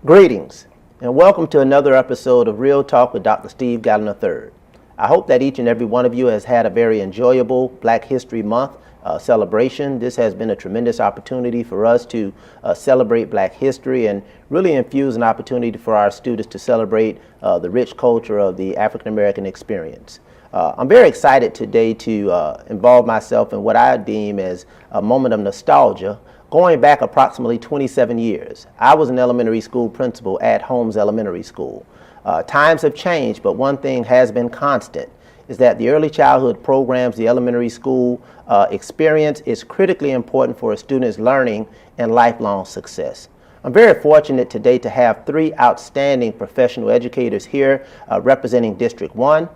Greetings, and welcome to another episode of Real Talk with Dr. Steve Gallen III. I hope that each and every one of you has had a very enjoyable Black History Month celebration. This has been a tremendous opportunity for us to celebrate Black history and really infuse an opportunity for our students to celebrate the rich culture of the African American experience. I'm very excited today to involve myself in what I deem as a moment of nostalgia. Going back approximately 27 years, I was an elementary school principal at Holmes Elementary School. Times have changed, but one thing has been constant, is that the early childhood programs, the elementary school experience is critically important for a student's learning and lifelong success. I'm very fortunate today to have three outstanding professional educators here representing District 1.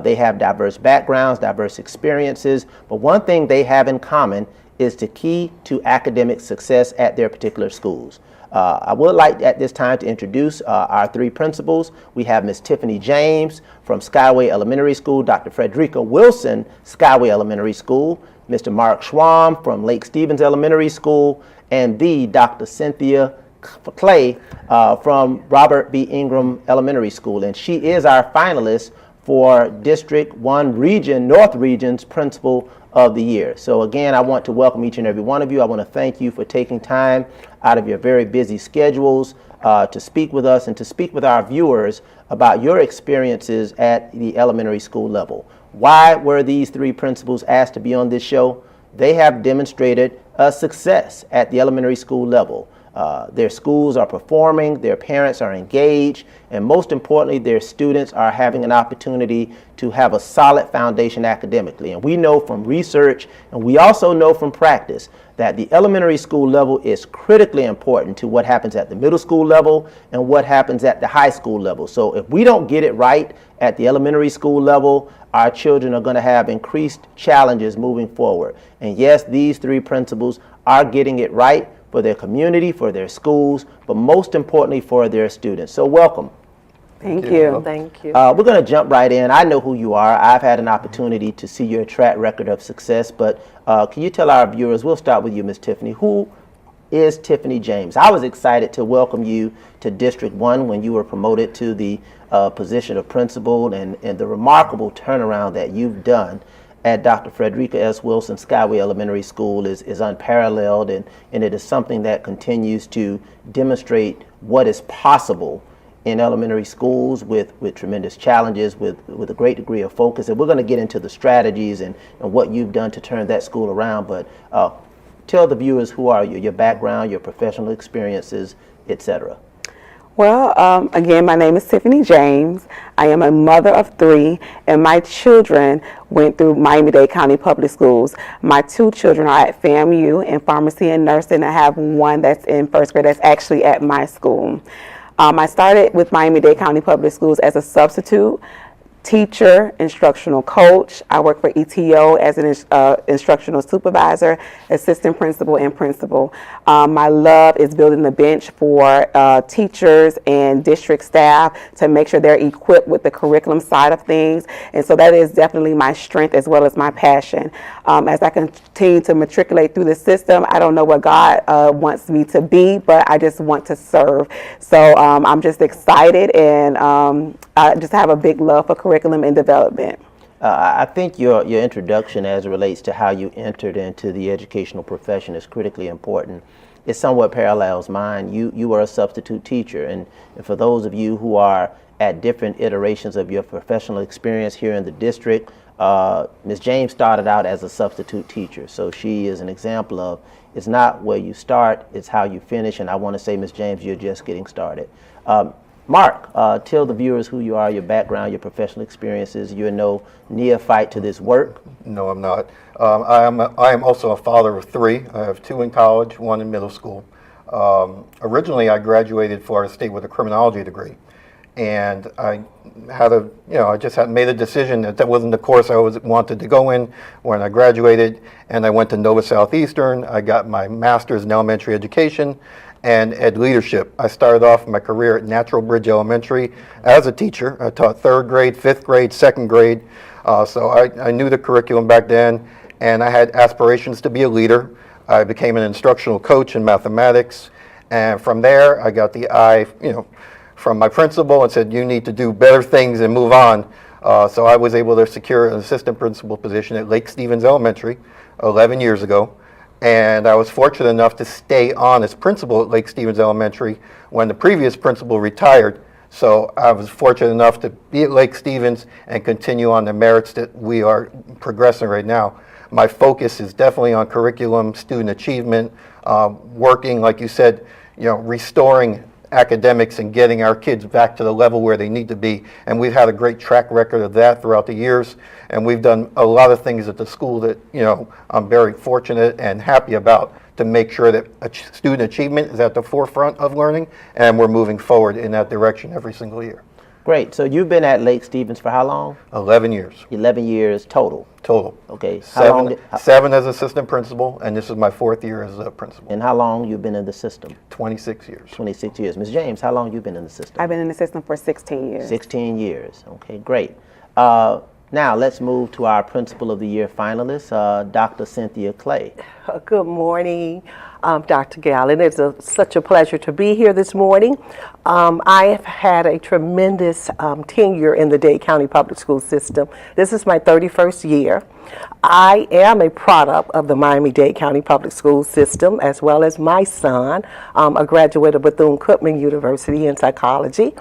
They have diverse backgrounds, diverse experiences, but one thing they have in common is the key to academic success at their particular schools. I would like at this time to introduce our three principals. We have Ms. Tiffany James from Skyway Elementary School, Dr. Frederica Wilson, Skyway Elementary School, Mr. Mark Schwam from Lake Stevens Elementary School, and the Dr. Cynthia Clay from Robert B. Ingram Elementary School. And she is our finalist for District 1 Region, North Region's Principal of the Year. So again, I want to welcome each and every one of you. I want to thank you for taking time out of your very busy schedules to speak with us and to speak with our viewers about your experiences at the elementary school level. Why were these three principals asked to be on this show? They have demonstrated a success at the elementary school level. Their schools are performing, their parents are engaged, and most importantly, their students are having an opportunity to have a solid foundation academically. And we know from research, and we also know from practice, that the elementary school level is critically important to what happens at the middle school level and what happens at the high school level. So if we don't get it right at the elementary school level, our children are going to have increased challenges moving forward. And yes, these three principals are getting it right for their community, for their schools, but most importantly for their students. So welcome. Thank you. Thank you. We're going to jump right in. I know who you are. I've had an opportunity to see your track record of success, but can you tell our viewers, we'll start with you, Ms. Tiffany, who is Tiffany James? I was excited to welcome you to District 1 when you were promoted to the position of principal, and the remarkable turnaround that you've done at Dr. Frederica S. Wilson Skyway Elementary School is unparalleled, and it is something that continues to demonstrate what is possible in elementary schools with tremendous challenges, with a great degree of focus. And we're going to get into the strategies and what you've done to turn that school around, but tell the viewers who are you, your background, your professional experiences, etc. Well, again, my name is Tiffany James. I am a mother of three, and my children went through Miami-Dade County Public Schools. My two children are at FAMU in pharmacy and nursing. I have one that's in first grade that's actually at my school. I started with Miami-Dade County Public Schools as a substitute teacher, instructional coach. I work for ETO as an instructional supervisor, assistant principal, and principal. My love is building the bench for teachers and district staff to make sure they're equipped with the curriculum side of things. And so that is definitely my strength as well as my passion. As I continue to matriculate through the system, I don't know what God wants me to be, but I just want to serve. So I'm just excited, and I just have a big love for curriculum and development. I think your introduction as it relates to how you entered into the educational profession is critically important. It somewhat parallels mine. You were a substitute teacher, and for those of you who are at different iterations of your professional experience here in the district, Ms. James started out as a substitute teacher, so she is an example of it's not where you start, it's how you finish, and I want to say, Ms. James, you're just getting started. Mark, tell the viewers who you are, your background, your professional experiences. You're no neophyte to this work. No, I'm not. I am also a father of three. I have two in college, one in middle school. Originally, I graduated Florida State with a criminology degree, and I had I just had made a decision that wasn't the course I wanted to go in when I graduated, and I went to Nova Southeastern. I got my master's in elementary education and ed leadership. I started off my career at Natural Bridge Elementary as a teacher. I taught third grade, fifth grade, second grade. So I knew the curriculum back then, and I had aspirations to be a leader. I became an instructional coach in mathematics, And from there, I got the eye, from my principal and said, you need to do better things and move on. So I was able to secure an assistant principal position at Lake Stevens Elementary 11 years ago. And I was fortunate enough to stay on as principal at Lake Stevens Elementary when the previous principal retired. So I was fortunate enough to be at Lake Stevens and continue on the merits that we are progressing right now. My focus is definitely on curriculum, student achievement, working, like you said, restoring academics and getting our kids back to the level where they need to be. And we've had a great track record of that throughout the years. And we've done a lot of things at the school that, I'm very fortunate and happy about to make sure that student achievement is at the forefront of learning, and we're moving forward in that direction every single year. Great. So you've been at Lake Stevens for how long? 11 years. 11 years total. Total. Okay. Seven as assistant principal, and this is my 4th year as a principal. And how long you been in the system? 26 years. 26 years. Ms. James, how long you been in the system? I've been in the system for 16 years. 16 years. Okay, great. Now let's move to our Principal of the Year finalist, Dr. Cynthia Clay. Good morning, Dr. Gallen. It's such a pleasure to be here this morning. I have had a tremendous tenure in the Dade-County public school system. This is my 31st year. I am a product of the Miami-Dade County public school system, as well as my son, a graduate of Bethune-Cookman University in psychology,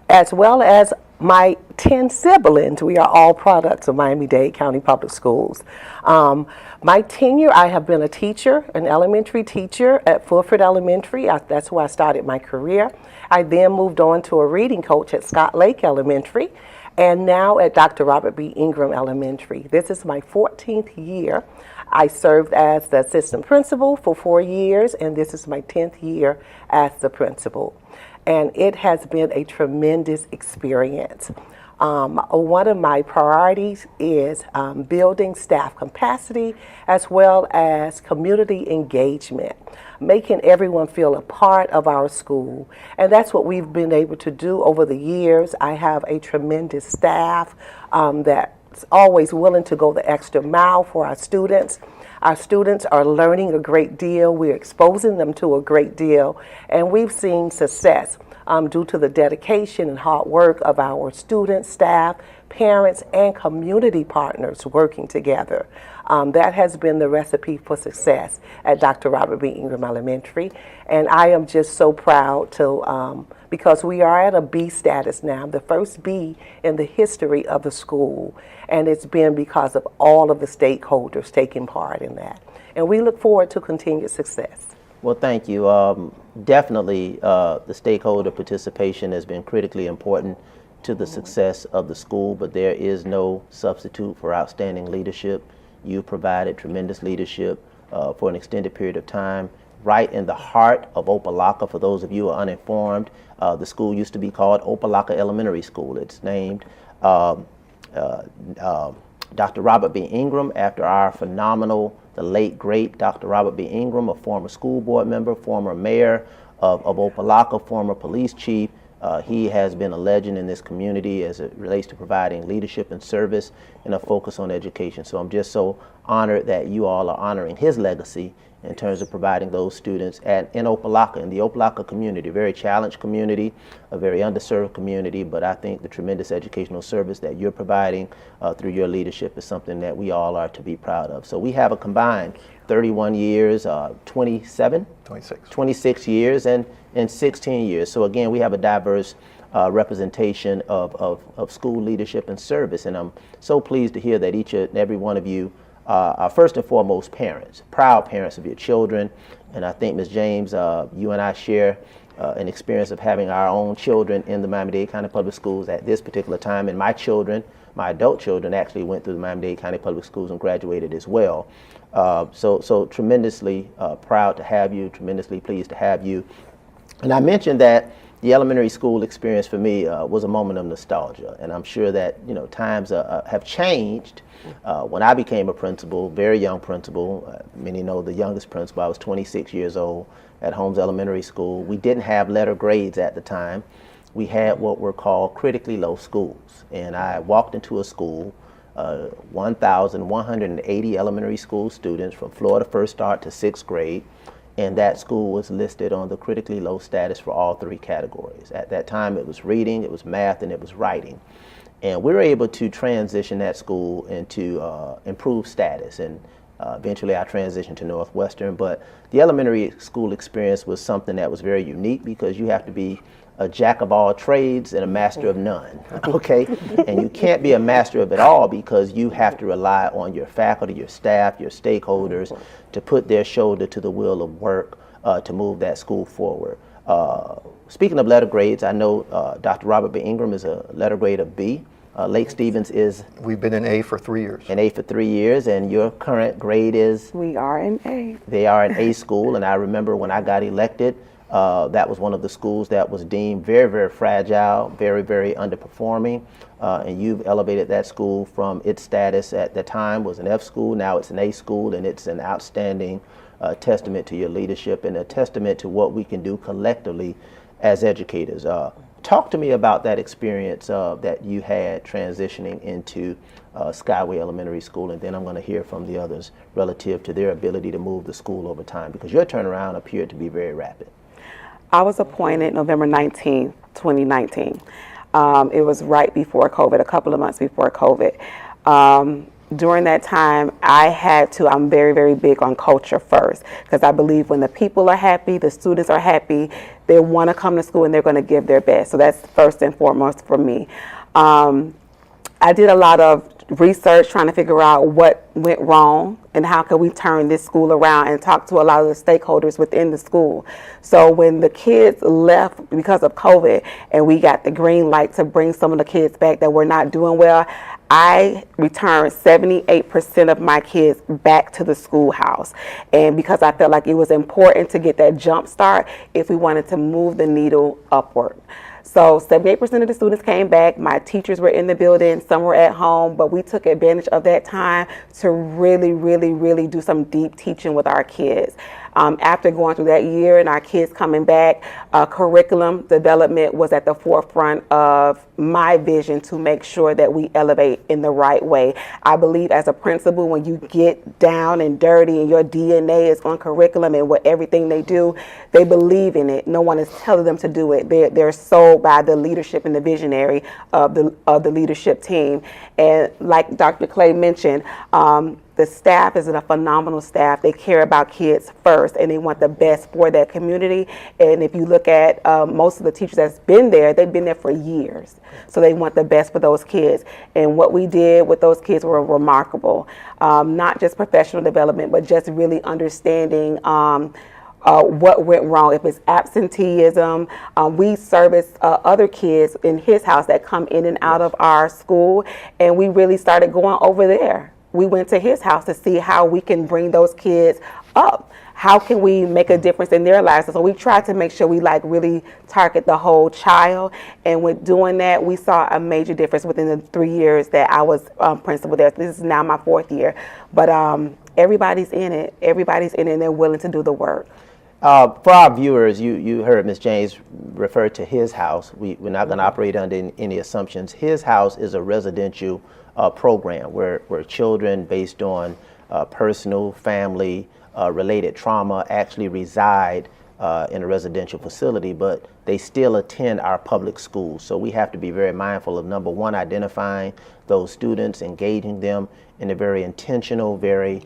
as well as my 10 siblings. We are all products of Miami-Dade County Public Schools. My tenure, I have been a teacher, an elementary teacher at Fulford Elementary. That's where I started my career. I then moved on to a reading coach at Scott Lake Elementary, and now at Dr. Robert B. Ingram Elementary. This is my 14th year. I served as the assistant principal for 4 years, and this is my 10th year as the principal. And it has been a tremendous experience. One of my priorities is building staff capacity as well as community engagement, making everyone feel a part of our school. And that's what we've been able to do over the years. I have a tremendous staff that's always willing to go the extra mile for our students. Our students are learning a great deal. We're exposing them to a great deal. And we've seen success due to the dedication and hard work of our students, staff, parents, and community partners working together. That has been the recipe for success at Dr. Robert B. Ingram Elementary. And I am just so proud to, because we are at a B status now, the first B in the history of the school. And it's been because of all of the stakeholders taking part in that. And we look forward to continued success. Well, thank you. Definitely, the stakeholder participation has been critically important to the success of the school, but there is no substitute for outstanding leadership. You provided tremendous leadership for an extended period of time, right in the heart of Opelika. For those of you who are uninformed, the school used to be called Opelika Elementary School. It's named Dr. Robert B. Ingram after our phenomenal, the late, great Dr. Robert B. Ingram, a former school board member, former mayor of Opelika, former police chief. He has been a legend in this community as it relates to providing leadership and service and a focus on education. So I'm just so honored that you all are honoring his legacy in terms of providing those students in Opelika, in the Opelika community, a very challenged community, a very underserved community, but I think the tremendous educational service that you're providing through your leadership is something that we all are to be proud of. So we have a combined 31 years, 26 years, and 16 years. So again, we have a diverse representation of school leadership and service, and I'm so pleased to hear that each and every one of you are first and foremost parents, proud parents of your children. And I think, Ms. James, you and I share an experience of having our own children in the Miami-Dade County Public Schools at this particular time. And my children, my adult children, actually went through the Miami-Dade County Public Schools and graduated as well. So tremendously proud to have you, tremendously pleased to have you. And I mentioned that the elementary school experience for me was a moment of nostalgia, and I'm sure that times have changed. When I became a principal, very young principal, many know the youngest principal, I was 26 years old at Holmes Elementary School. We didn't have letter grades at the time. We had what were called critically low schools, and I walked into a school, 1,180 elementary school students from Florida First Start to 6th grade. and that school was listed on the critically low status for all three categories. At that time, it was reading, it was math, and it was writing. And we were able to transition that school into improved status, and eventually I transitioned to Northwestern. But the elementary school experience was something that was very unique because you have to be a jack of all trades and a master of none, okay? And you can't be a master of it all because you have to rely on your faculty, your staff, your stakeholders to put their shoulder to the wheel of work to move that school forward. Speaking of letter grades, I know Dr. Robert B. Ingram is a letter grade of B. Lake Stevens is? We've been in A for 3 years. An A for 3 years, and your current grade is? We are an A. They are an A school, and I remember when I got elected, that was one of the schools that was deemed very, very fragile, very, very underperforming, and you've elevated that school from its status at the time was an F school, now it's an A school, and it's an outstanding testament to your leadership and a testament to what we can do collectively as educators. Talk to me about that experience that you had transitioning into Skyway Elementary School, and then I'm going to hear from the others relative to their ability to move the school over time, because your turnaround appeared to be very rapid. I was appointed November 19, 2019. It was right before COVID, a couple of months before COVID. During that time, I'm very, very big on culture first, because I believe when the people are happy, the students are happy, they want to come to school and they're going to give their best. So that's first and foremost for me. I did a lot of research trying to figure out what went wrong and how can we turn this school around, and talk to a lot of the stakeholders within the school. So when the kids left because of COVID and we got the green light to bring some of the kids back that were not doing well, I returned 78% of my kids back to the schoolhouse. And because I felt like it was important to get that jump start if we wanted to move the needle upward. So 78% of the students came back. My teachers were in the building, some were at home, but we took advantage of that time to really, really, really do some deep teaching with our kids. After going through that year and our kids coming back, curriculum development was at the forefront of my vision to make sure that we elevate in the right way. I believe as a principal, when you get down and dirty and your DNA is on curriculum and what everything they do, they believe in it. No one is telling them to do it. They're sold by the leadership and the visionary of the leadership team. And like Dr. Clay mentioned, the staff is a phenomenal staff. They care about kids first, and they want the best for that community. And if you look at most of the teachers that's been there, they've been there for years. So they want the best for those kids. And what we did with those kids were remarkable. Not just professional development, but just really understanding what went wrong. If it's absenteeism, we service other kids in his house that come in and out of our school, and we really started going over there. We went to his house to see how we can bring those kids up. How can we make a difference in their lives? So we tried to make sure we really target the whole child. And with doing that, we saw a major difference within the 3 years that I was principal there. This is now my 4th year. But everybody's in it. Everybody's in it, and they're willing to do the work. For our viewers, you heard Ms. James refer to his house. We're not going to operate under any assumptions. His house is a residential program where children, based on personal, family related trauma, actually reside in a residential facility, but they still attend our public schools. So we have to be very mindful of, number one, identifying those students, engaging them in a very intentional, very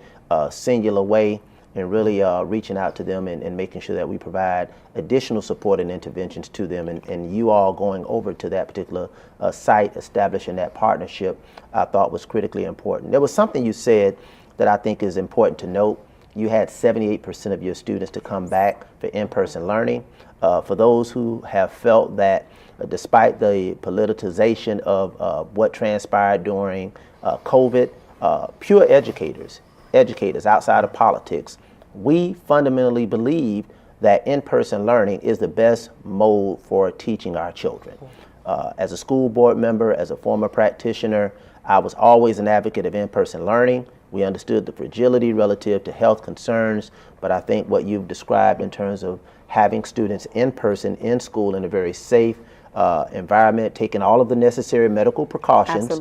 singular way, and really reaching out to them and making sure that we provide additional support and interventions to them. And you all going over to that particular site, establishing that partnership, I thought was critically important. There was something you said that I think is important to note. You had 78% of your students to come back for in-person learning. For those who have felt that despite the politicization of what transpired during COVID, pure educators outside of politics, we fundamentally believe that in-person learning is the best mode for teaching our children. As a school board member, as a former practitioner, I was always an advocate of in-person learning. We understood the fragility relative to health concerns, but I think what you've described in terms of having students in person in school in a very safe environment, taking all of the necessary medical precautions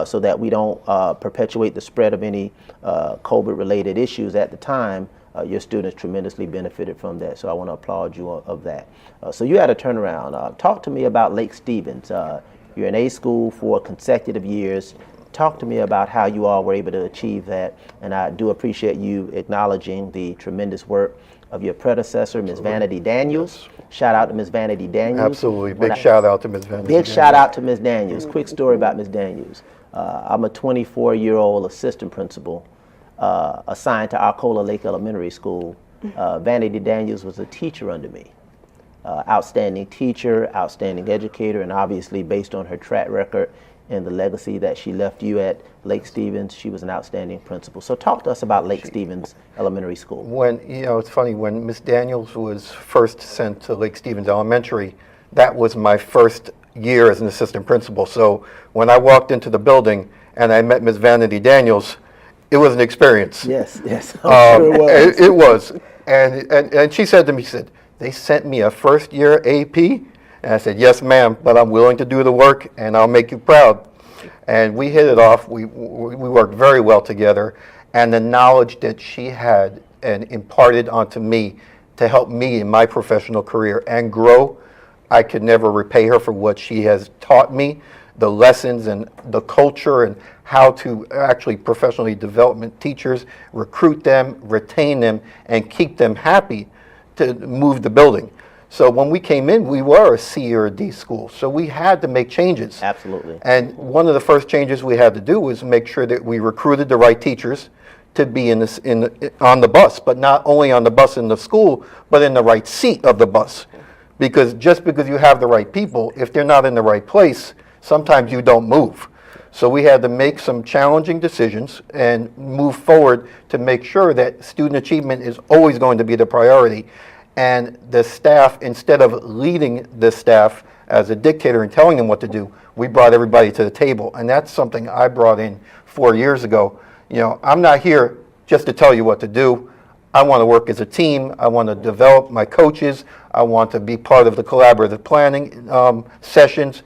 so that we don't perpetuate the spread of any COVID-related issues at the time, your students tremendously benefited from that. So I want to applaud you of that. So you had a turnaround. Talk to me about Lake Stevens. You're in A school for consecutive years. Talk to me about how you all were able to achieve that. And I do appreciate you acknowledging the tremendous work of your predecessor, Ms. Vanity Daniels. Yes. Shout out to Ms. Vanity Daniels. Absolutely. Big shout out to Ms. Vanity. Big shout out to Ms. Daniels. Quick story about Ms. Daniels. I'm a 24-year-old assistant principal assigned to Arcola Lake Elementary School. Vanity Daniels was a teacher under me. Outstanding teacher, outstanding educator, and obviously based on her track record and the legacy that she left you at Lake Stevens, she was an outstanding principal. So talk to us about Lake Stevens Elementary School. When, it's funny, when Ms. Daniels was first sent to Lake Stevens Elementary, that was my first year as an assistant principal. So when I walked into the building and I met Ms. Vanity Daniels, it was an experience. Yes, yes. I'm sure it was. It was. And she said to me, she said, they sent me a first year AP? And I said, yes, ma'am, but I'm willing to do the work and I'll make you proud. And we hit it off. We worked very well together. And the knowledge that she had and imparted onto me to help me in my professional career and grow, I could never repay her for what she has taught me, the lessons and the culture and how to actually professionally develop teachers, recruit them, retain them, and keep them happy to move the building. So when we came in, we were a C or a D school, so we had to make changes. Absolutely. And one of the first changes we had to do was make sure that we recruited the right teachers to be on the bus, but not only on the bus in the school, but in the right seat of the bus. Because just because you have the right people, if they're not in the right place, sometimes you don't move. So we had to make some challenging decisions and move forward to make sure that student achievement is always going to be the priority. And the staff, instead of leading the staff as a dictator and telling them what to do, we brought everybody to the table. And that's something I brought in 4 years ago. I'm not here just to tell you what to do. I want to work as a team. I want to develop my coaches. I want to be part of the collaborative planning sessions,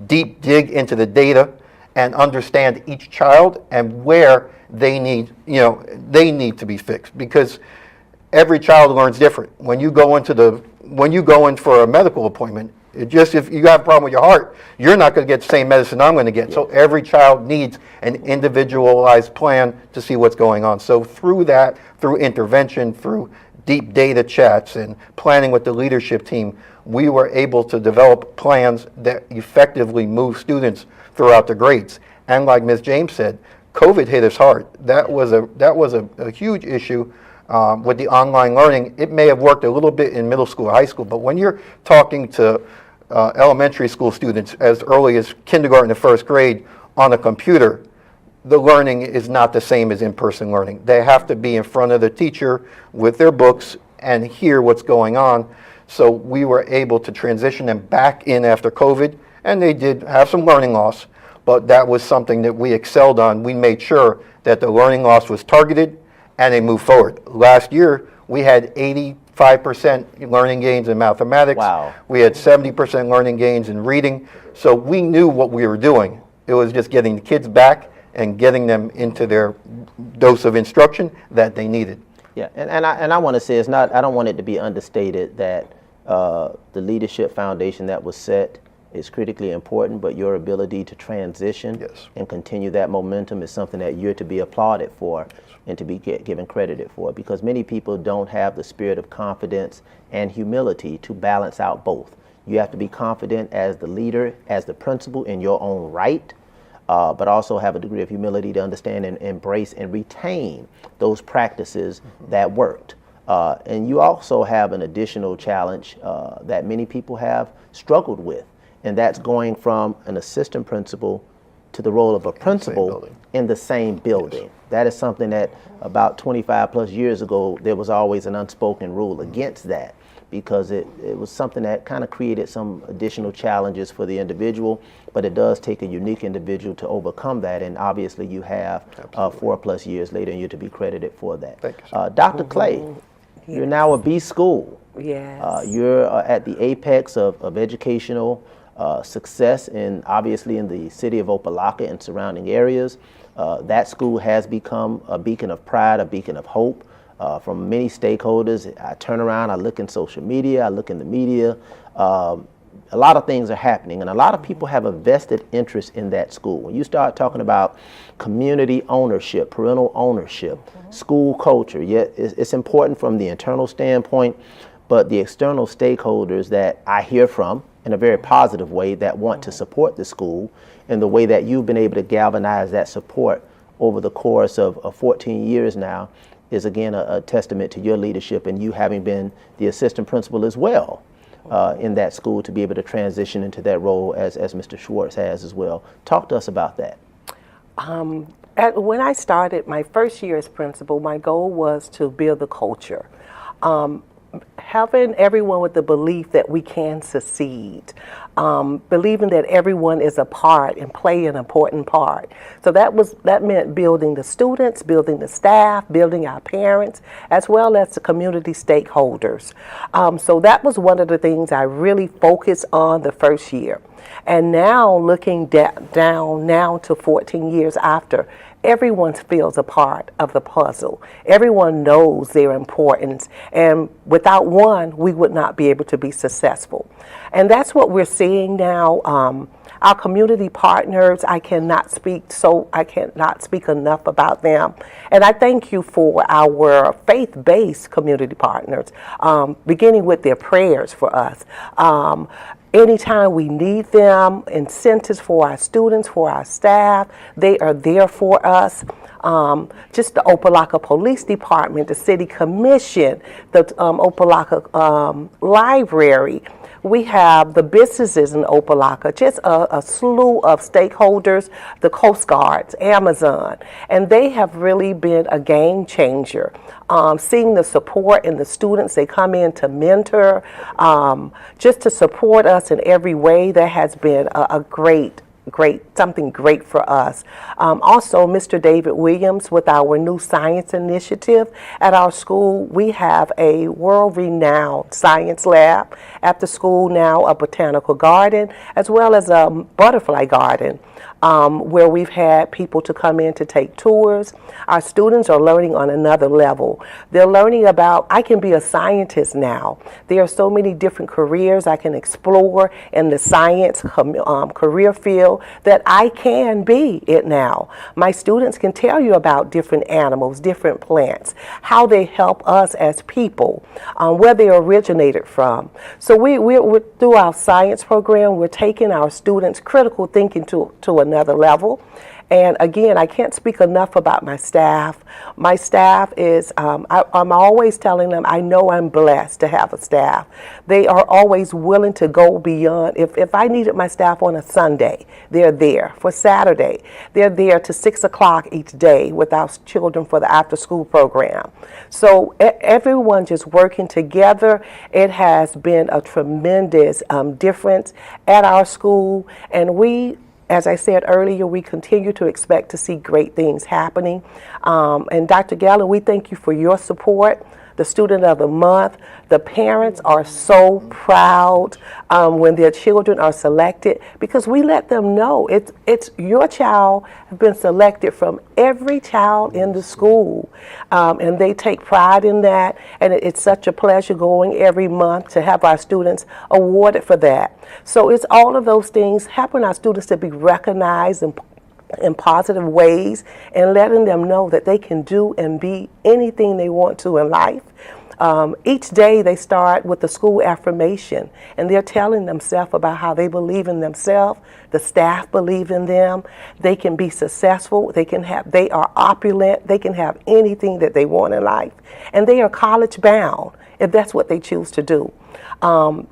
deep dig into the data, and understand each child and where they need to be fixed. Because every child learns different. When you go in for a medical appointment, if you have a problem with your heart, you're not going to get the same medicine I'm going to get. So every child needs an individualized plan to see what's going on. So through intervention, through deep data chats and planning with the leadership team, we were able to develop plans that effectively move students throughout the grades. And like Ms. James said, COVID hit us hard. That was a huge issue. With the online learning. It may have worked a little bit in middle school, high school, but when you're talking to elementary school students as early as kindergarten and first grade on a computer, the learning is not the same as in-person learning. They have to be in front of the teacher with their books and hear what's going on. So we were able to transition them back in after COVID, and they did have some learning loss, but that was something that we excelled on. We made sure that the learning loss was targeted and they moved forward. Last year, we had 85% learning gains in mathematics. Wow. We had 70% learning gains in reading. So we knew what we were doing. It was just getting the kids back and getting them into their dose of instruction that they needed. Yeah, and I want to say I don't want it to be understated that the leadership foundation that was set is critically important, but your ability to transition and continue that momentum is something that you're to be applauded for and to be given credit for, because many people don't have the spirit of confidence and humility to balance out both. You have to be confident as the leader, as the principal in your own right, but also have a degree of humility to understand and embrace and retain those practices that worked. And you also have an additional challenge that many people have struggled with, and that's going from an assistant principal to the role of a principal in the same building. Yes. That is something that about 25 plus years ago, there was always an unspoken rule against that, because it was something that kind of created some additional challenges for the individual, but it does take a unique individual to overcome that, and obviously you have 4 plus years later, and you're to be credited for that. Thank you, Dr. Clay, you're now a B school. Yes. You're at the apex of educational success, obviously in the city of Opelika and surrounding areas. That school has become a beacon of pride, a beacon of hope. from many stakeholders. I turn around, I look in social media, I look in the media. A lot of things are happening, and a lot of people have a vested interest in that school. When you start talking about community ownership, parental ownership, school culture, yeah, it's important from the internal standpoint, but the external stakeholders that I hear from in a very positive way that want to support the school, and the way that you've been able to galvanize that support over the course of 14 years now is again a testament to your leadership, and you having been the assistant principal as well in that school to be able to transition into that role as Mr. Schwartz has as well. Talk to us about that. When I started my first year as principal, my goal was to build the culture. Having everyone with the belief that we can succeed, believing that everyone is a part and play an important part. So that meant building the students, building the staff, building our parents, as well as the community stakeholders. So that was one of the things I really focused on the first year. And now looking down now to 14 years after, everyone feels a part of the puzzle. Everyone knows their importance, and without one, we would not be able to be successful. And that's what we're seeing now. Our community partners, I cannot speak enough about them. And I thank you for our faith-based community partners, beginning with their prayers for us. Anytime we need them, incentives for our students, for our staff, they are there for us. Just the Opelika Police Department, the City Commission, the Opelika Library. We have the businesses in Opelika, just a slew of stakeholders, the Coast Guards, Amazon, and they have really been a game changer. Seeing the support in the students, they come in to mentor, just to support us in every way, that has been something great for us. Also, Mr. David Williams, with our new science initiative at our school, we have a world-renowned science lab at the school now, a botanical garden, as well as a butterfly garden, where we've had people to come in to take tours. Our students are learning on another level. They're learning about, I can be a scientist now. There are so many different careers I can explore in the science career field that I can be it now. My students can tell you about different animals, different plants, how they help us as people, where they originated from. So we're through our science program, we're taking our students' critical thinking to another level. And again, I can't speak enough about my staff. My staff is, I'm always telling them, I know I'm blessed to have a staff. They are always willing to go beyond. If I needed my staff on a Sunday, they're there. For Saturday, they're there to 6 o'clock each day with our children for the after school program. So everyone just working together. It has been a tremendous difference at our school, and we, as I said earlier, we continue to expect to see great things happening. And Dr. Gallo, we thank you for your support. The Student of the Month. The parents are so proud when their children are selected, because we let them know it's your child has been selected from every child in the school, and they take pride in that. And it's such a pleasure going every month to have our students awarded for that. So it's all of those things, helping our students to be recognized in positive ways, and letting them know that they can do and be anything they want to in life. Each day they start with the school affirmation, and they're telling themselves about how they believe in themselves, the staff believe in them, they can be successful, they are opulent, they can have anything that they want in life, and they are college bound if that's what they choose to do.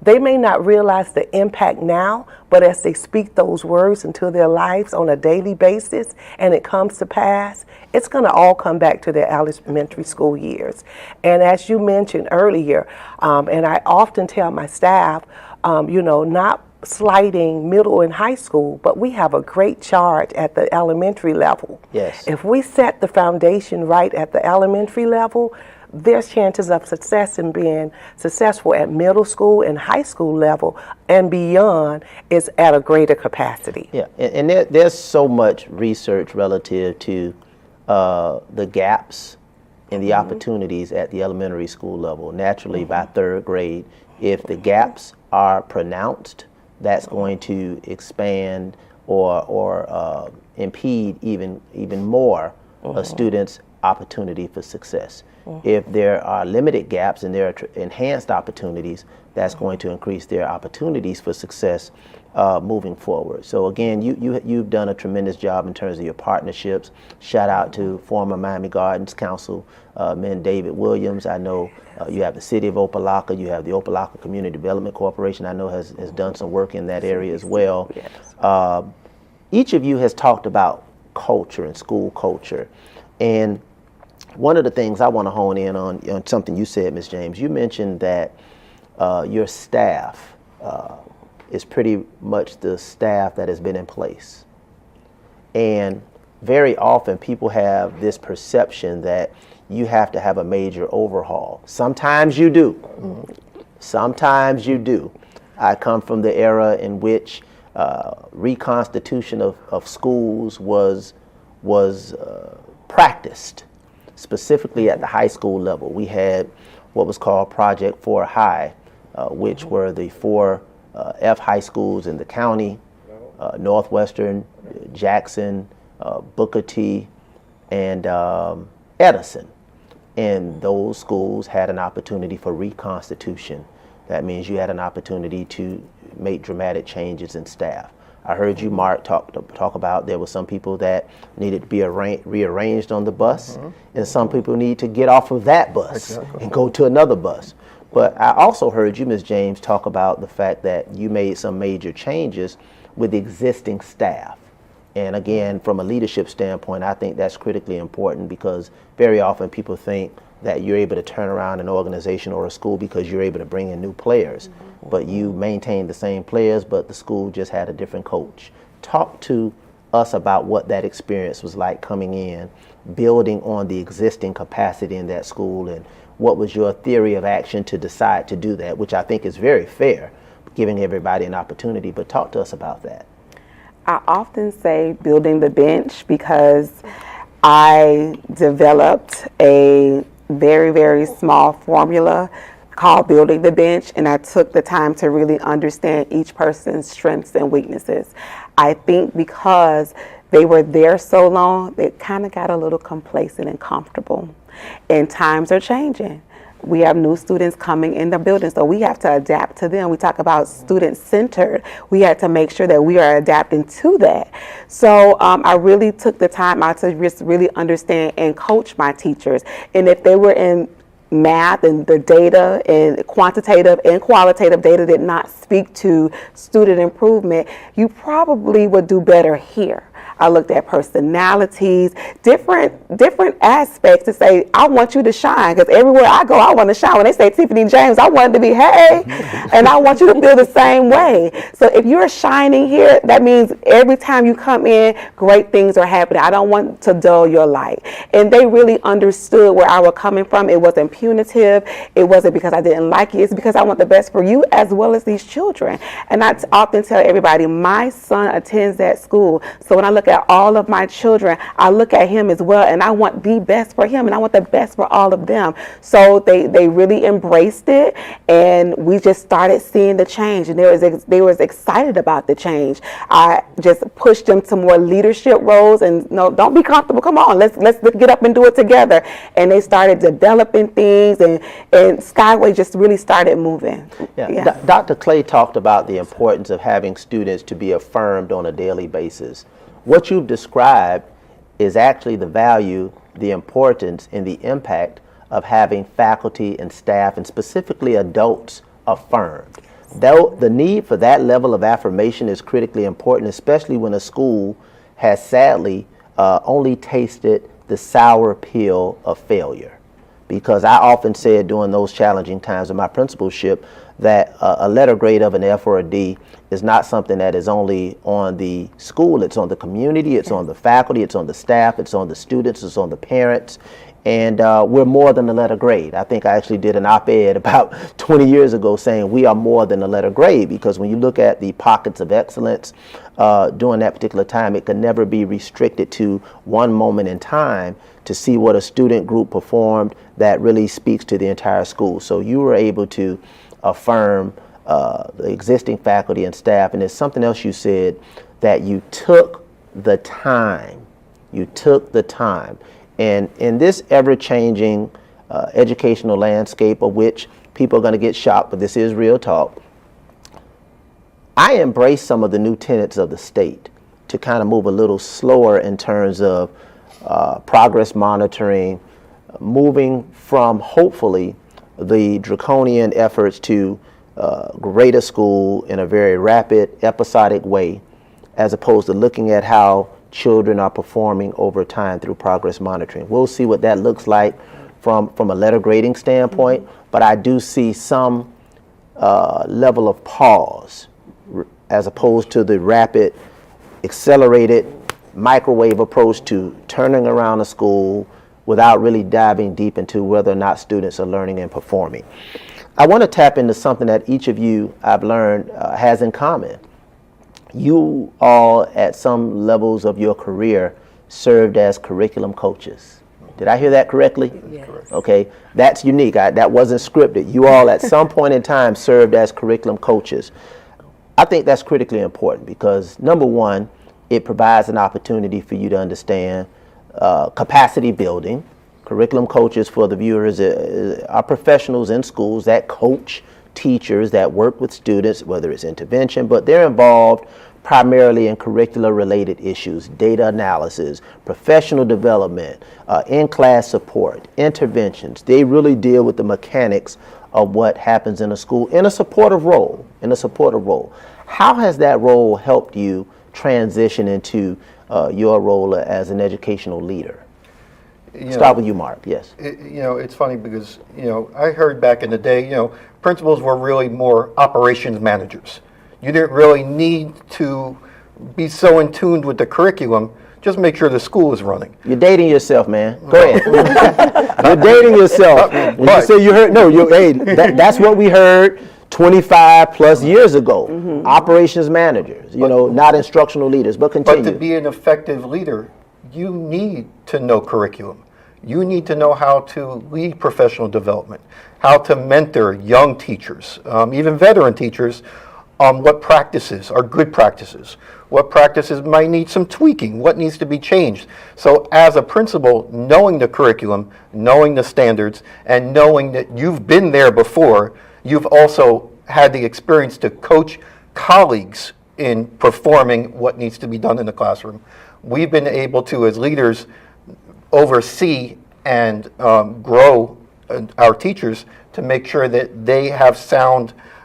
They may not realize the impact now, but as they speak those words into their lives on a daily basis and it comes to pass, it's going to all come back to their elementary school years. And as you mentioned earlier, and I often tell my staff, not slighting middle and high school, but we have a great charge at the elementary level. Yes. If we set the foundation right at the elementary level, there's chances of success in being successful at middle school and high school level and beyond is at a greater capacity. Yeah, and there's so much research relative to the gaps in the opportunities at the elementary school level. Naturally, by third grade, if the gaps are pronounced, that's going to expand or impede even more a student's opportunity for success. If there are limited gaps and there are enhanced opportunities, that's going to increase their opportunities for success moving forward. So again, you've done a tremendous job in terms of your partnerships. Shout out to former Miami Gardens Councilman David Williams. I know you have the City of Opelika, you have the Opelika Community Development Corporation, I know has done some work in that area as well. Yes. Each of you has talked about culture and school culture. And one of the things I want to hone in on something you said, Ms. James, you mentioned that your staff is pretty much the staff that has been in place. And very often people have this perception that you have to have a major overhaul. Sometimes you do. Sometimes you do. I come from the era in which reconstitution of schools was practiced, specifically at the high school level. We had what was called Project 4 High, which were the 4 F high schools in the county, Northwestern, Jackson, Booker T, and Edison. And those schools had an opportunity for reconstitution. That means you had an opportunity to make dramatic changes in staff. I heard you, Mark, talk about there were some people that needed to be rearranged on the bus, and some people need to get off of that bus and go to another bus. But I also heard you, Ms. James, talk about the fact that you made some major changes with existing staff. And again, from a leadership standpoint, I think that's critically important, because very often people think that you're able to turn around an organization or a school because you're able to bring in new players. But you maintain the same players, but the school just had a different coach. Talk to us about what that experience was like coming in, building on the existing capacity in that school, and what was your theory of action to decide to do that, which I think is very fair, giving everybody an opportunity. But talk to us about that. I often say building the bench, because I developed a very, very small formula called building the bench, and I took the time to really understand each person's strengths and weaknesses. I think because they were there so long, they kind of got a little complacent and comfortable. And times are changing. We have new students coming in the building, so we have to adapt to them. We talk about student-centered. We had to make sure that we are adapting to that. So I really took the time out to just really understand and coach my teachers. And if they were in math and the data and quantitative and qualitative data did not speak to student improvement, you probably would do better here. I looked at personalities, different aspects to say, I want you to shine, because everywhere I go, I want to shine. When they say Tiffany James, I want to be, hey, and I want you to feel the same way. So if you're shining here, that means every time you come in, great things are happening. I don't want to dull your light. And they really understood where I was coming from. It wasn't punitive. It wasn't because I didn't like you. It's because I want the best for you as well as these children. And I often tell everybody, my son attends that school. So when I look at all of my children, I look at him as well, and I want the best for him, and I want the best for all of them. So they really embraced it, and we just started seeing the change, and they was excited about the change. I just pushed them to more leadership roles, and no, don't be comfortable. Come on, let's get up and do it together. And they started developing things, and Skyway just really started moving. Yeah. Dr. Clay talked about the importance of having students to be affirmed on a daily basis. What you've described is actually the value, the importance, and the impact of having faculty and staff, and specifically adults, affirmed. Though the need for that level of affirmation is critically important, especially when a school has sadly only tasted the sour pill of failure. Because I often said during those challenging times of my principalship that a letter grade of an F or a D is not something that is only on the school. It's on the community, it's on the faculty, it's on the staff, it's on the students, it's on the parents. And we're more than a letter grade. I think I actually did an op-ed about 20 years ago saying we are more than a letter grade, because when you look at the pockets of excellence during that particular time, it can never be restricted to one moment in time to see what a student group performed that really speaks to the entire school. So you were able to affirm the existing faculty and staff. And there's something else you said, that you took the time. You took the time. And in this ever-changing educational landscape, of which people are going to get shocked, but this is real talk, I embrace some of the new tenets of the state to kind of move a little slower in terms of progress monitoring, moving from, hopefully, the draconian efforts to grade a school in a very rapid, episodic way, as opposed to looking at how children are performing over time through progress monitoring. We'll see what that looks like from a letter grading standpoint, but I do see some level of pause as opposed to the rapid, accelerated microwave approach to turning around a school without really diving deep into whether or not students are learning and performing. I want to tap into something that each of you, I've learned, has in common. You all, at some levels of your career, served as curriculum coaches. Did I hear that correctly? Yes. Okay, that's unique. That wasn't scripted. You all, at some point in time, served as curriculum coaches. I think that's critically important because, number one, it provides an opportunity for you to understand capacity building. Curriculum coaches, for the viewers, are professionals in schools that coach teachers that work with students, whether it's intervention, but they're involved primarily in curricular related issues, data analysis, professional development, in-class support, interventions. They really deal with the mechanics of what happens in a school in a supportive role, How has that role helped you transition into your role as an educational leader? Start with you, Mark. Yes. It's funny because, I heard back in the day, principals were really more operations managers. You didn't really need to be so in tune with the curriculum. Just make sure the school is running. You're dating yourself, man. Go ahead. You're dating yourself. When you say you heard, that's what we heard 25 plus years ago. Mm-hmm. Operations managers, not instructional leaders, but continue. But to be an effective leader, you need to know curriculum. You need to know how to lead professional development, how to mentor young teachers, even veteran teachers, on what practices are good practices, what practices might need some tweaking, what needs to be changed. So as a principal, knowing the curriculum, knowing the standards, and knowing that you've been there before, you've also had the experience to coach colleagues in performing what needs to be done in the classroom. We've been able to, as leaders, oversee and grow our teachers to make sure that they have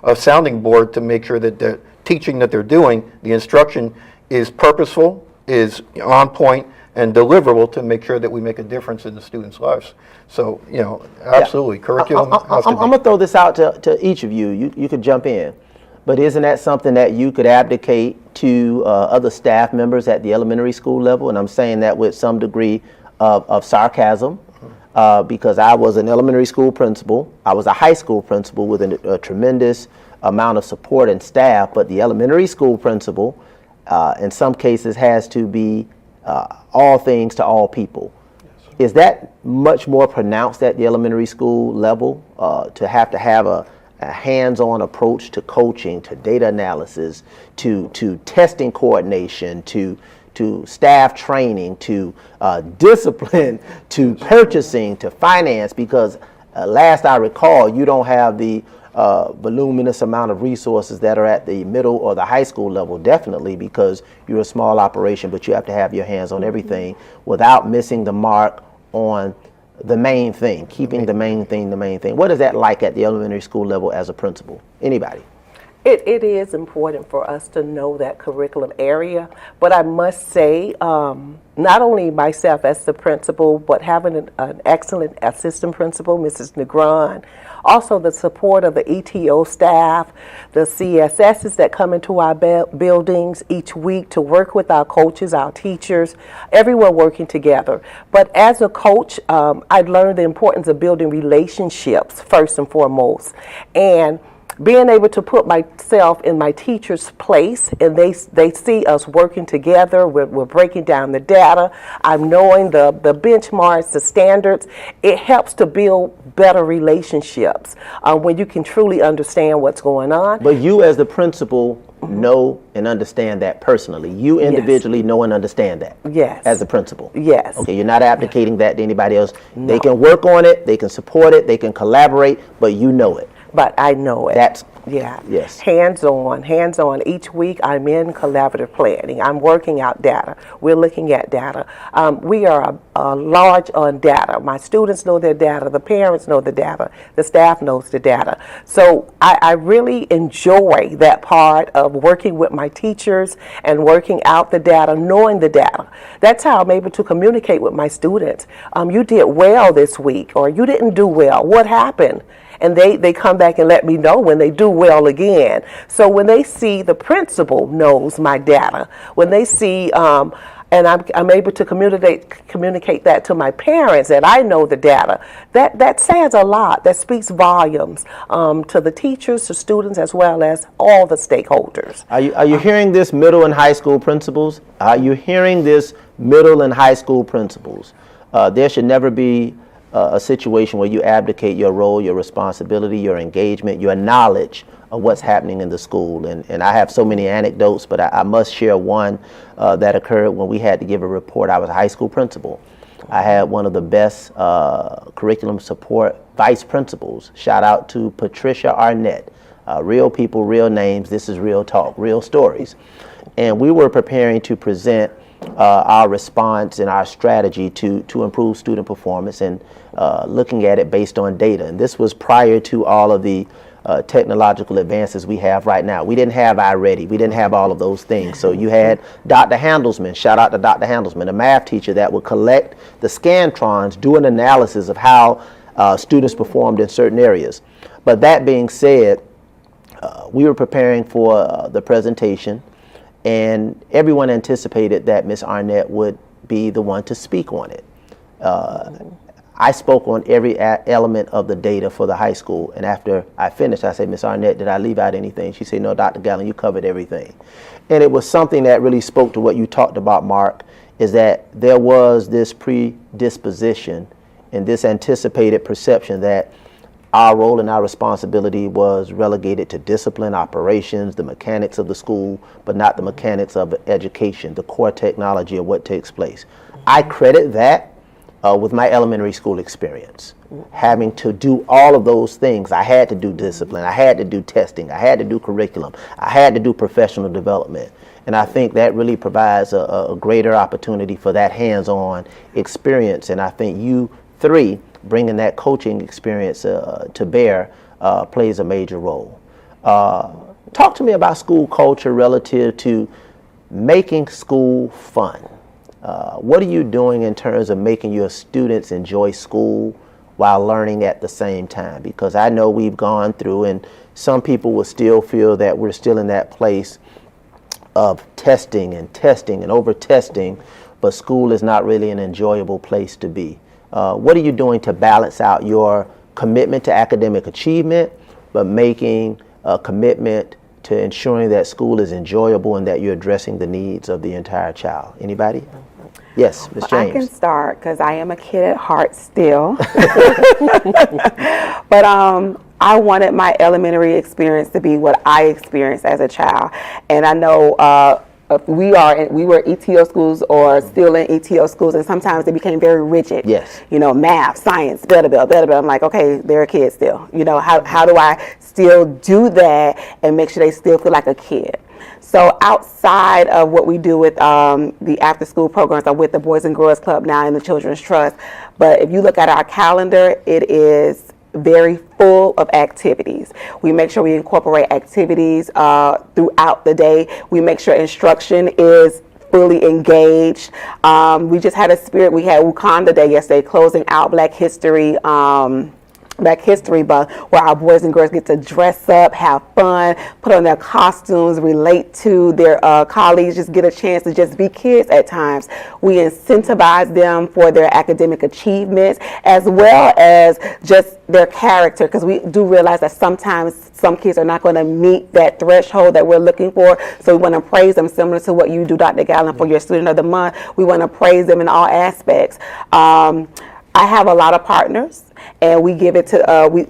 a sounding board to make sure that the teaching that they're doing, the instruction is purposeful, is on point, and deliverable to make sure that we make a difference in the students' lives. So, absolutely, curriculum has to be. I'm going to throw this out to each of you. You could jump in. But isn't that something that you could abdicate to other staff members at the elementary school level? And I'm saying that with some degree of sarcasm, because I was an elementary school principal. I was a high school principal with a tremendous amount of support and staff, but the elementary school principal, in some cases, has to be all things to all people. Yes. Is that much more pronounced at the elementary school level, to have a hands-on approach to coaching, to data analysis, to testing coordination, to staff training, to discipline, to purchasing, to finance? Because last I recall, you don't have the voluminous amount of resources that are at the middle or the high school level, definitely, because you're a small operation, but you have to have your hands on everything without missing the mark on the main thing, keeping the main thing the main thing. What is that like at the elementary school level as a principal? Anybody? It is important for us to know that curriculum area, but I must say, not only myself as the principal, but having an excellent assistant principal, Mrs. Negron, also the support of the ETO staff, the CSSs that come into our buildings each week to work with our coaches, our teachers, everyone working together. But as a coach, I learned the importance of building relationships first and foremost, and being able to put myself in my teacher's place, and they see us working together. We're breaking down the data. I'm knowing the benchmarks, the standards. It helps to build better relationships when you can truly understand what's going on. But you as the principal know and understand that personally. You individually know and understand that. Yes. As the principal. Yes. Okay, you're not abdicating that to anybody else. No. They can work on it, they can support it, they can collaborate, but you know it. But I know it. That's Yes. Hands-on. Each week I'm in collaborative planning. I'm working out data. We're looking at data. We are large on data. My students know their data. The parents know the data. The staff knows the data. So I really enjoy that part of working with my teachers and working out the data, knowing the data. That's how I'm able to communicate with my students. You did well this week, or you didn't do well. What happened? And they come back and let me know when they do well again. So when they see the principal knows my data, when they see, and I'm able to communicate that to my parents, that I know the data, that says a lot. That speaks volumes to the teachers, the students, as well as all the stakeholders. Are you hearing this, middle and high school principals? Are you hearing this, middle and high school principals? There should never be a situation where you abdicate your role, your responsibility, your engagement, your knowledge of what's happening in the school. And I have so many anecdotes, but I must share one that occurred when we had to give a report. I was a high school principal. I had one of the best curriculum support vice principals. Shout out to Patricia Arnett. Real people, real names. This is real talk, real stories. And we were preparing to present our response and our strategy to improve student performance, and looking at it based on data. And this was prior to all of the technological advances we have right now. We didn't have iReady. We didn't have all of those things. So you had Dr. Handelsman, shout out to Dr. Handelsman, a math teacher that would collect the Scantrons, do an analysis of how students performed in certain areas. But that being said, we were preparing for the presentation, and everyone anticipated that Ms. Arnett would be the one to speak on it. I spoke on every element of the data for the high school, and after I finished, I said, Ms. Arnett, did I leave out anything? She said, no, Dr. Gallen, you covered everything. And it was something that really spoke to what you talked about, Mark, is that there was this predisposition and this anticipated perception that our role and our responsibility was relegated to discipline, operations, the mechanics of the school, but not the mechanics of education, the core technology of what takes place. I credit that with my elementary school experience. Having to do all of those things. I had to do discipline, I had to do testing, I had to do curriculum, I had to do professional development. And I think that really provides a greater opportunity for that hands-on experience. And I think you three bringing that coaching experience to bear plays a major role. Talk to me about school culture relative to making school fun. What are you doing in terms of making your students enjoy school while learning at the same time? Because I know we've gone through, and some people will still feel that we're still in that place of testing and over-testing, but school is not really an enjoyable place to be. What are you doing to balance out your commitment to academic achievement, but making a commitment to ensuring that school is enjoyable and that you're addressing the needs of the entire child? Anybody? Yes, Ms. James. I can start because I am a kid at heart still. But I wanted my elementary experience to be what I experienced as a child. And I know we were ETO schools or still in ETO schools, and sometimes they became very rigid. Yes. You know, math, science, better. I'm like, okay, they're a kid still. You know, how do I still do that and make sure they still feel like a kid? So outside of what we do with the after school programs, I'm with the Boys and Girls Club now and the Children's Trust. But if you look at our calendar, it is very full of activities. We make sure we incorporate activities throughout the day. We make sure instruction is fully engaged. We just had a spirit. We had Wakanda Day yesterday, closing out Black History Month, where our boys and girls get to dress up, have fun, put on their costumes, relate to their colleagues, just get a chance to just be kids at times. We incentivize them for their academic achievements as well as just their character, because we do realize that sometimes some kids are not going to meet that threshold that we're looking for. So we want to praise them, similar to what you do, Dr. Gallen, for your Student of the Month. We want to praise them in all aspects. I have a lot of partners, and we give it to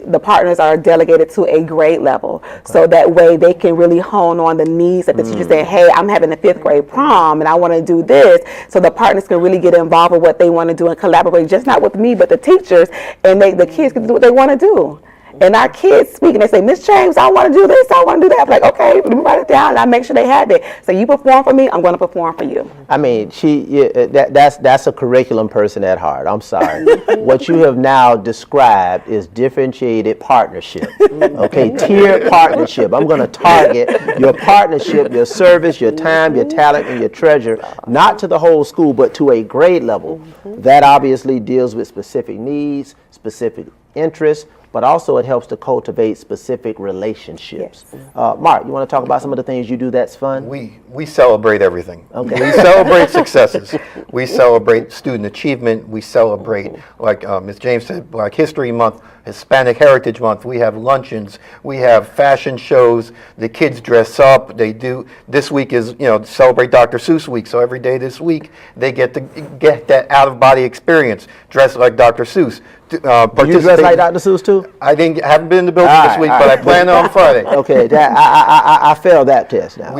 the partners are delegated to a grade level, so that way they can really hone on the needs that the teacher say, hey, I'm having a 5th grade prom and I want to do this, so the partners can really get involved with what they want to do and collaborate, just not with me but the teachers, and the kids can do what they want to do. And our kids speak and they say, Miss James, I want to do this, I want to do that. I'm like, okay, let me write it down, and I make sure they have it. So you perform for me, I'm going to perform for you. I mean, that's a curriculum person at heart. I'm sorry. What you have now described is differentiated partnership. Okay, tiered partnership. I'm going to target your partnership, your service, your time, your talent, and your treasure, not to the whole school, but to a grade level. That obviously deals with specific needs, specific interests, but also it helps to cultivate specific relationships. Yes. Mark, you want to talk about some of the things you do that's fun? We celebrate everything. Okay. We celebrate successes. We celebrate student achievement. We celebrate, like Ms. James said, Black History Month, Hispanic Heritage Month. We have luncheons. We have fashion shows. The kids dress up. They do. This week is, celebrate Dr. Seuss Week. So every day this week, they get to get that out-of-body experience, dress like Dr. Seuss. Do you dress like Dr. Seuss too? I haven't been in the building this week, but I plan on Friday. Okay, I failed that test now.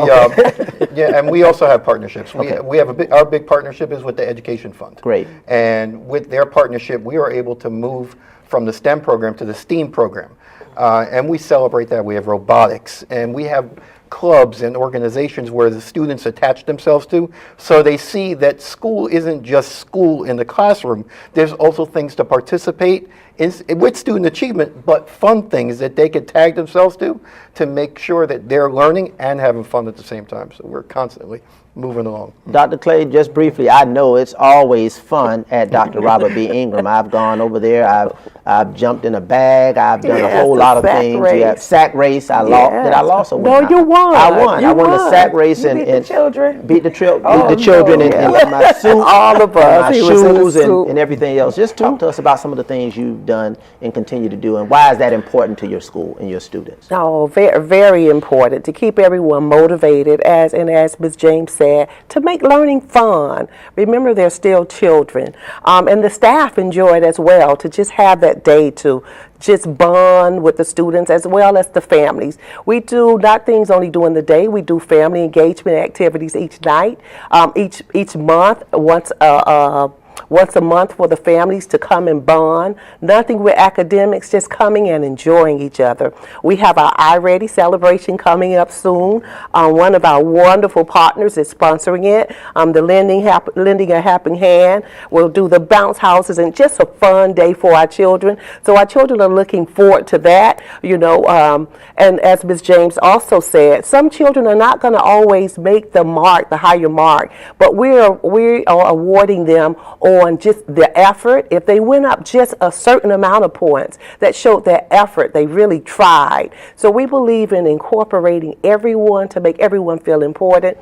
And we also have partnerships. Okay. We have our big partnership is with the Education Fund. Great. And with their partnership, we are able to move from the STEM program to the STEAM program. And we celebrate that. We have robotics, and we have clubs and organizations where the students attach themselves to, so they see that school isn't just school in the classroom. There's also things to participate in with student achievement, but fun things that they could tag themselves to make sure that they're learning and having fun at the same time. So we're constantly moving along. Dr. Clay, just briefly, I know it's always fun at Dr. Robert B. Ingram. I've gone over there, I've jumped in a bag, I've done a whole lot of things. Yeah, sack race, I lost. Did I lost or win? No, you won. I won. I won the sack race You and beat the children. beat the children in my suit, All of us. my He was in a shoes, suit. and everything else. Just talk to us about some of the things you've done and continue to do, and why is that important to your school and your students? Oh, very, very important to keep everyone motivated, as Ms. James said, to make learning fun. Remember, they're still children. And the staff enjoy it as well, to just have that day to just bond with the students as well as the families. We do not things only during the day, we do family engagement activities each night, each month, once a month for the families to come and bond. Nothing with academics, just coming and enjoying each other. We have our iReady celebration coming up soon. One of our wonderful partners is sponsoring it. The Lending a Helping Hand. We'll do the bounce houses, and just a fun day for our children. So our children are looking forward to that, and as Ms. James also said, some children are not going to always make the higher mark, but we are awarding them on just the effort. If they went up just a certain amount of points, that showed their effort, they really tried. So we believe in incorporating everyone to make everyone feel important.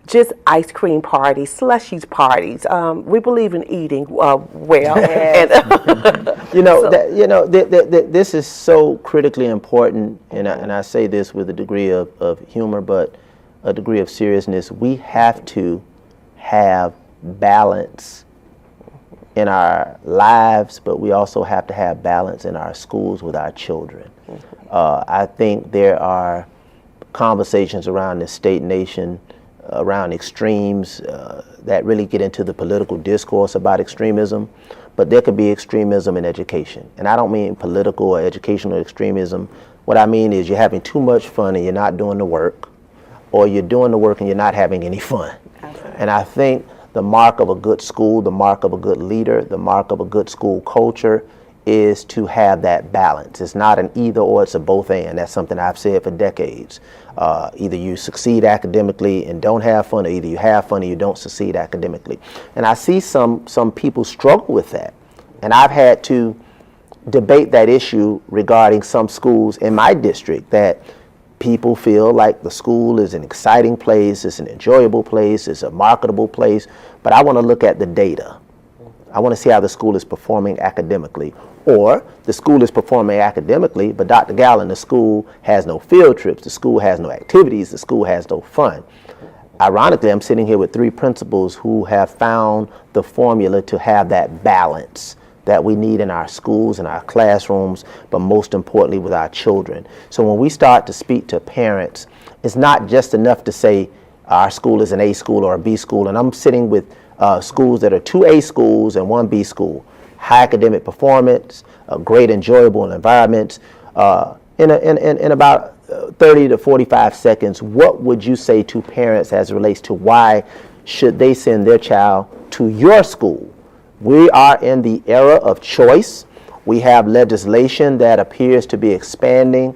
Just ice cream parties, slushies parties. We believe in eating well. This is so critically important, and I say this with a degree of humor, but a degree of seriousness. We have to have balance in our lives, but we also have to have balance in our schools with our children. I think there are conversations around the state nation around extremes that really get into the political discourse about extremism, but there could be extremism in education. And I don't mean political or educational extremism. What I mean is you're having too much fun and you're not doing the work, or you're doing the work and you're not having any fun. Absolutely. And I think the mark of a good school, the mark of a good leader, the mark of a good school culture is to have that balance. It's not an either or, it's a both and. That's something I've said for decades. Either you succeed academically and don't have fun, or either you have fun and you don't succeed academically. And I see some people struggle with that. And I've had to debate that issue regarding some schools in my district, that people feel like the school is an exciting place, it's an enjoyable place, it's a marketable place, but I want to look at the data. I want to see how the school is performing academically. Or the school is performing academically, but Dr. Gallen, the school has no field trips, the school has no activities, the school has no fun. Ironically, I'm sitting here with 3 principals who have found the formula to have that balance that we need in our schools, in our classrooms, but most importantly with our children. So when we start to speak to parents, it's not just enough to say our school is an A school or a B school, and I'm sitting with schools that are 2 A schools and 1 B school. High academic performance, great enjoyable environments. In about 30 to 45 seconds, what would you say to parents as it relates to why should they send their child to your school? We are in the era of choice. We have legislation that appears to be expanding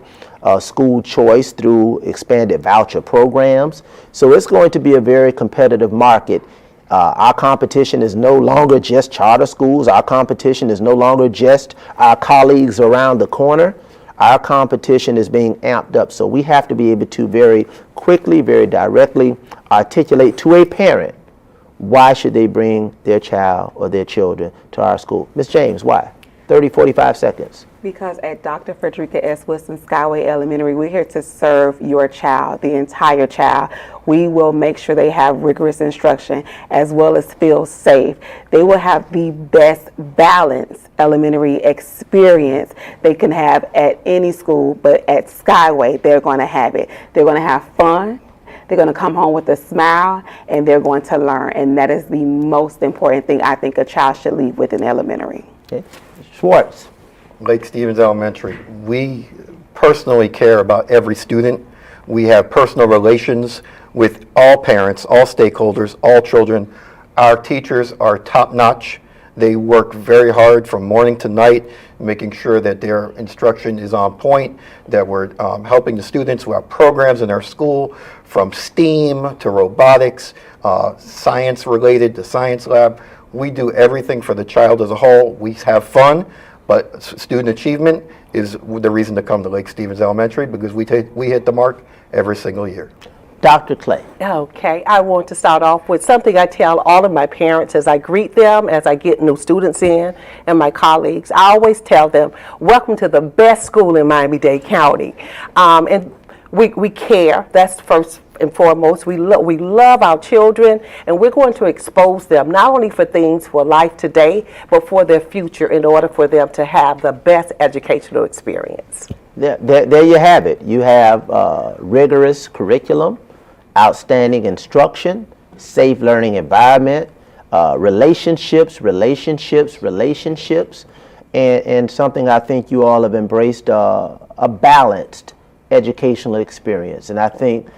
school choice through expanded voucher programs. So it's going to be a very competitive market. Our competition is no longer just charter schools. Our competition is no longer just our colleagues around the corner. Our competition is being amped up. So we have to be able to very quickly, very directly articulate to a parent why should they bring their child or their children to our school. Ms. James, why? 30, 45 seconds. Because at Dr. Frederica S. Wilson Skyway Elementary, we're here to serve your child, the entire child. We will make sure they have rigorous instruction as well as feel safe. They will have the best balanced elementary experience they can have at any school, but at Skyway, they're going to have it. They're going to have fun. They're going to come home with a smile, and they're going to learn. And that is the most important thing I think a child should leave with in elementary. Okay. Schwartz. Lake Stevens Elementary, we personally care about every student. We have personal relations with all parents, all stakeholders, all children. Our teachers are top-notch. They work very hard from morning to night, making sure that their instruction is on point, that we're helping the students who have programs in our school, from STEAM to robotics, science related to science lab. We do everything for the child as a whole. We have fun, but student achievement is the reason to come to Lake Stevens Elementary, because we hit the mark every single year. Dr. Clay. Okay, I want to start off with something I tell all of my parents as I greet them, as I get new students in, and my colleagues. I always tell them, welcome to the best school in Miami-Dade County. And we care, that's first and foremost. We love our children, and we're going to expose them not only for things for life today, but for their future in order for them to have the best educational experience. There you have it. You have rigorous curriculum, outstanding instruction, safe learning environment, relationships, and something I think you all have embraced, a balanced educational experience. And I think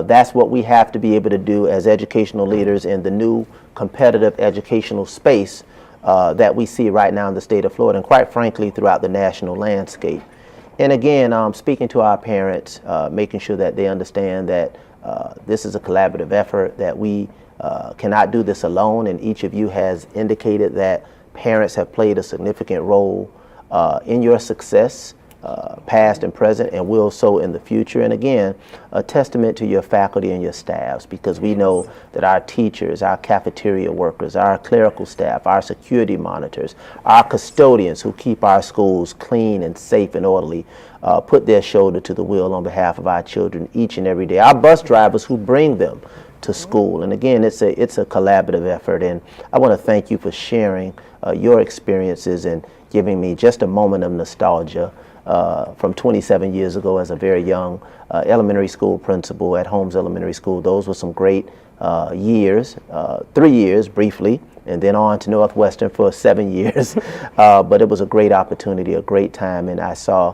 that's what we have to be able to do as educational leaders in the new competitive educational space that we see right now in the state of Florida, and quite frankly throughout the national landscape. And again, speaking to our parents, making sure that they understand that this is a collaborative effort, that we cannot do this alone, and each of you has indicated that parents have played a significant role in your success, past and present, and will so in the future. And again, a testament to your faculty and your staffs, because we know that our teachers, our cafeteria workers, our clerical staff, our security monitors, our custodians who keep our schools clean and safe and orderly, put their shoulder to the wheel on behalf of our children each and every day. Our bus drivers who bring them to school. And again, it's a collaborative effort, and I want to thank you for sharing your experiences and giving me just a moment of nostalgia from 27 years ago as a very young elementary school principal at Holmes Elementary School. Those were some great years, 3 years briefly, and then on to Northwestern for 7 years. But it was a great opportunity, a great time, and I saw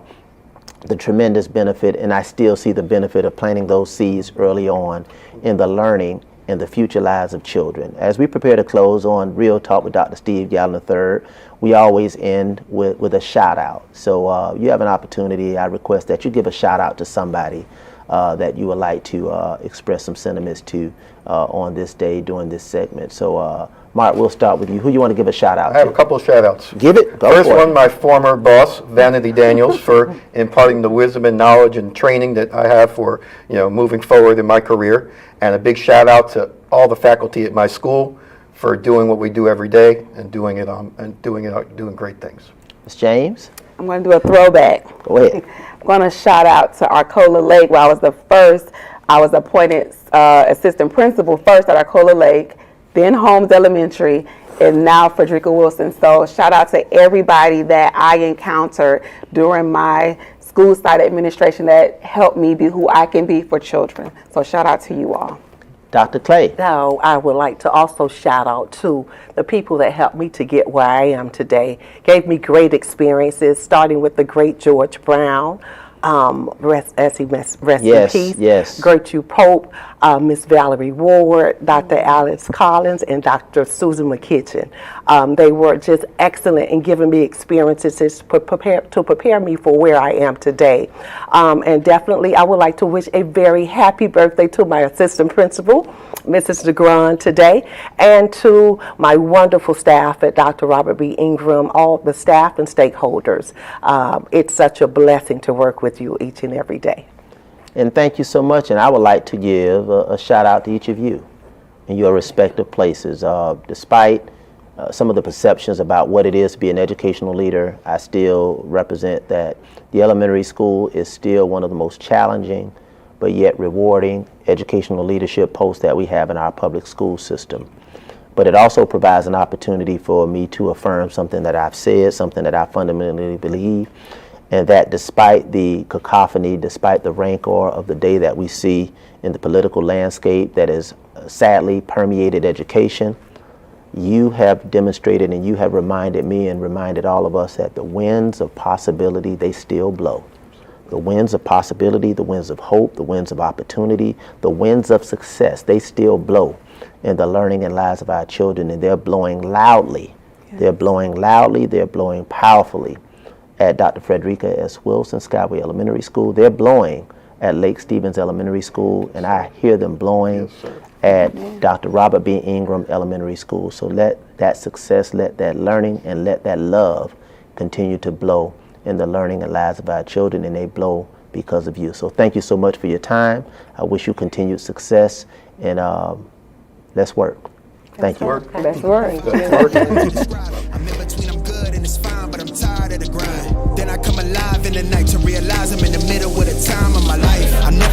the tremendous benefit, and I still see the benefit of planting those seeds early on in the learning and the future lives of children. As we prepare to close on Real Talk with Dr. Steve Gallen III, we always end with a shout out. So you have an opportunity. I request that you give a shout out to somebody that you would like to express some sentiments to on this day during this segment. So Mark, we'll start with you. Who you want to give a shout out to? I have a couple of shout outs. Give it. Go First for one, it. my former boss, Vanity Daniels, for imparting the wisdom and knowledge and training that I have for moving forward in my career. And a big shout out to all the faculty at my school for doing what we do every day and doing great things. Ms. James, I'm going to do a throwback. go ahead. I'm going to shout out to Arcola Lake, where I was appointed assistant principal first at Arcola Lake, then Holmes Elementary, and now Frederica Wilson. So shout out to everybody that I encountered during my school site administration that helped me be who I can be for children. So shout out to you all. Dr. Clay. Now, I would like to also shout out to the people that helped me to get where I am today, gave me great experiences, starting with the great George Brown, rest in peace. Yes. Gertrude Pope, Miss Valerie Ward, Dr. Alice Collins, and Dr. Susan McKitchen. They were just excellent in giving me experiences to prepare me for where I am today. And definitely, I would like to wish a very happy birthday to my assistant principal, Mrs. DeGran, today, and to my wonderful staff at Dr. Robert B. Ingram, all the staff and stakeholders. It's such a blessing to work with you each and every day. And thank you so much. And I would like to give a shout out to each of you in your respective places. Despite some of the perceptions about what it is to be an educational leader, I still represent that the elementary school is still one of the most challenging but yet rewarding educational leadership posts that we have in our public school system. But it also provides an opportunity for me to affirm something that I've said, something that I fundamentally believe, and that despite the cacophony, despite the rancor of the day that we see in the political landscape that has sadly permeated education, you have demonstrated and you have reminded me and reminded all of us that the winds of possibility, they still blow. The winds of possibility, the winds of hope, the winds of opportunity, the winds of success, they still blow in the learning and lives of our children, and they're blowing loudly. Yes. They're blowing loudly, they're blowing powerfully at Dr. Frederica S. Wilson Skyway Elementary School. They're blowing at Lake Stevens Elementary School, and I hear them blowing at Dr. Robert B. Ingram Elementary School. So let that success, let that learning, and let that love continue to blow in the learning and lives of our children, and they blow because of you. So thank you so much for your time. I wish you continued success, and let's work. Thank you. Let's work. I'm in between, I'm good and it's fine, but I'm tired of the grind. Then I come alive in the night to realize I'm in the middle of the time of my life. I know